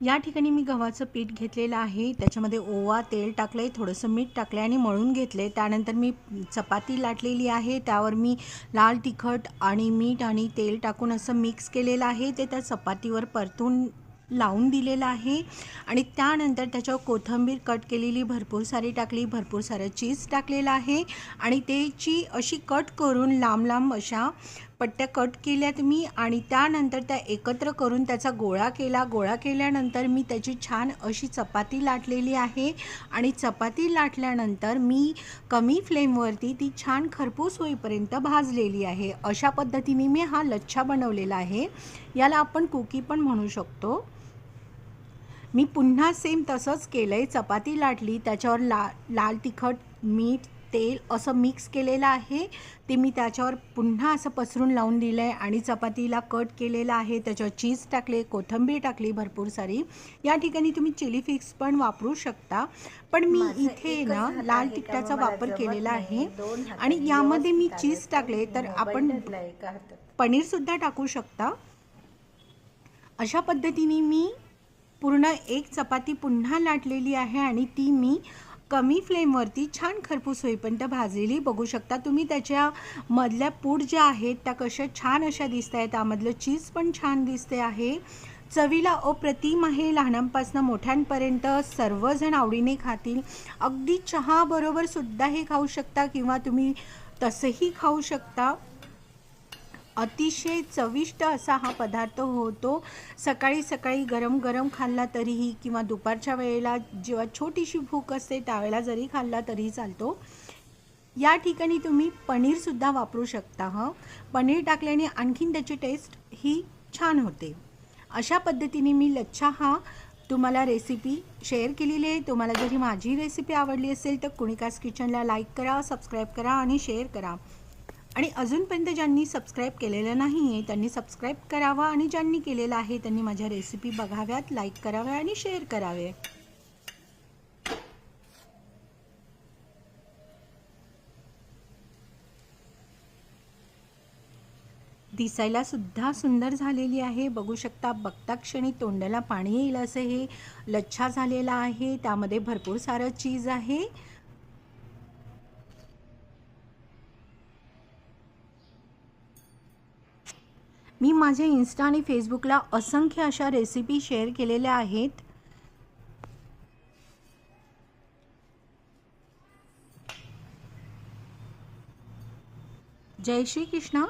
या ठिकाणी मी गव्हाचं पीठ घेतलेलं आहे, त्याच्यामध्ये ओवा, तेल टाकलं आहे, थोडंसं मीठ टाकलं आहे आणि मळून घेतलं आहे. त्यानंतर मी चपाती लाटलेली आहे, त्यावर मी लाल तिखट आणि मीठ आणि तेल टाकून असं मिक्स केलेलं आहे. ते त्या चपातीवर परतून लावून दिलेलं आहे आणि त्यानंतर त्याच्यावर कोथिंबीर कट केलेली भरपूर सारी टाकली, भरपूर सारं चीज टाकलेलं आहे आणि त्याची अशी कट करून लांब लांब अशा पट्ट्या कट केल्यात मी आणि त्यानंतर त्या एकत्र करून त्याचा गोळा केला. गोळा केल्यानंतर मी त्याची छान अशी चपाती लाटलेली आहे आणि चपाती लाटल्यानंतर मी कमी फ्लेमवरती ती छान खरपूस होईपर्यंत भाजलेली आहे. अशा पद्धतीने मी हा लच्छा बनवलेला आहे. याला आपण कुकी पण म्हणू शकतो. मी पुन्हा सेम तसंच केलं आहे. चपाती लाटली, त्याच्यावर लाल तिखट, मीठ, तेल असं मिक्स केलेलं आहे. ते मी त्याच्यावर पुन्हा असं पसरून लावून दिलं आहे आणि चपातीला कट केलेलं आहे. त्याच्यावर चीज टाकले, कोथिंबीर टाकली भरपूर सारी. या ठिकाणी तुम्ही चिली फ्लेक्स पण वापरू शकता, पण मी माझं इथे एकच ना हात लाल आहे का मग तिखटाचा मला वापर जमत केलेला आहे नाही, दोन आणि हाताने यामध्ये मी व्यवस्थित आलं चीज असतं. टाकले, तर मोबाईल आपण धरला एका हातात. पनीरसुद्धा टाकू शकता. अशा पद्धतीने मी पूर्ण एक चपाती पुन्हा लाटलेली आहे आणि ती मी कमी फ्लेमवरती छान खरपूस होईपर्यंत भाजलेली बघू शकता तुम्ही. त्याच्या मधल्या पूड ज्या आहेत त्या कशा छान अशा दिसत आहेत, त्यामधलं चीज पण छान दिसते आहे. चवीला अप्रतिम आहे. लहानांपासून मोठ्यांपर्यंत सर्वजण आवडीने खातील. अगदी चहाबरोबर सुद्धा हे खाऊ शकता किंवा तुम्ही तसंही खाऊ शकता. अतिशय चविष्ट असा हा पदार्थ होतो. सकाळी सकाळी गरम गरम खाल्ला तरीही किंवा दुपारच्या वेळेला जेव्हा छोटीशी भूक असते त्यावेळेला जरी खाल्ला तरी चालतो. या ठिकाणी तुम्ही पनीरसुद्धा वापरू शकता. पनीर टाकल्याने आणखीन त्याची टेस्ट ही छान होते. अशा पद्धतीने मी लच्छा हा तुम्हाला रेसिपी शेअर केलेली आहे. तुम्हाला जरी माझी रेसिपी आवडली असेल तर कुणिकास किचनला लाईक करा, सबस्क्राईब करा आणि शेअर करा. आणि अजूनपर्यंत ज्यांनी सबस्क्राईब केलेलं नाही आहे त्यांनी सबस्क्राईब करावा आणि ज्यांनी केलेलं आहे त्यांनी माझ्या रेसिपी बघाव्यात, लाईक कराव्या आणि शेअर करावे. दिसायला सुद्धा सुंदर झालेली आहे. बघू शकता, बघता क्षणी तोंडाला पाणी येईल असं हे लच्छा झालेला आहे. त्यामध्ये भरपूर सारं चीज आहे. मी माझ्या इन्स्टा आणि फेसबुकला असंख्य अशा रेसिपी शेअर केलेल्या आहेत. जय श्री कृष्ण.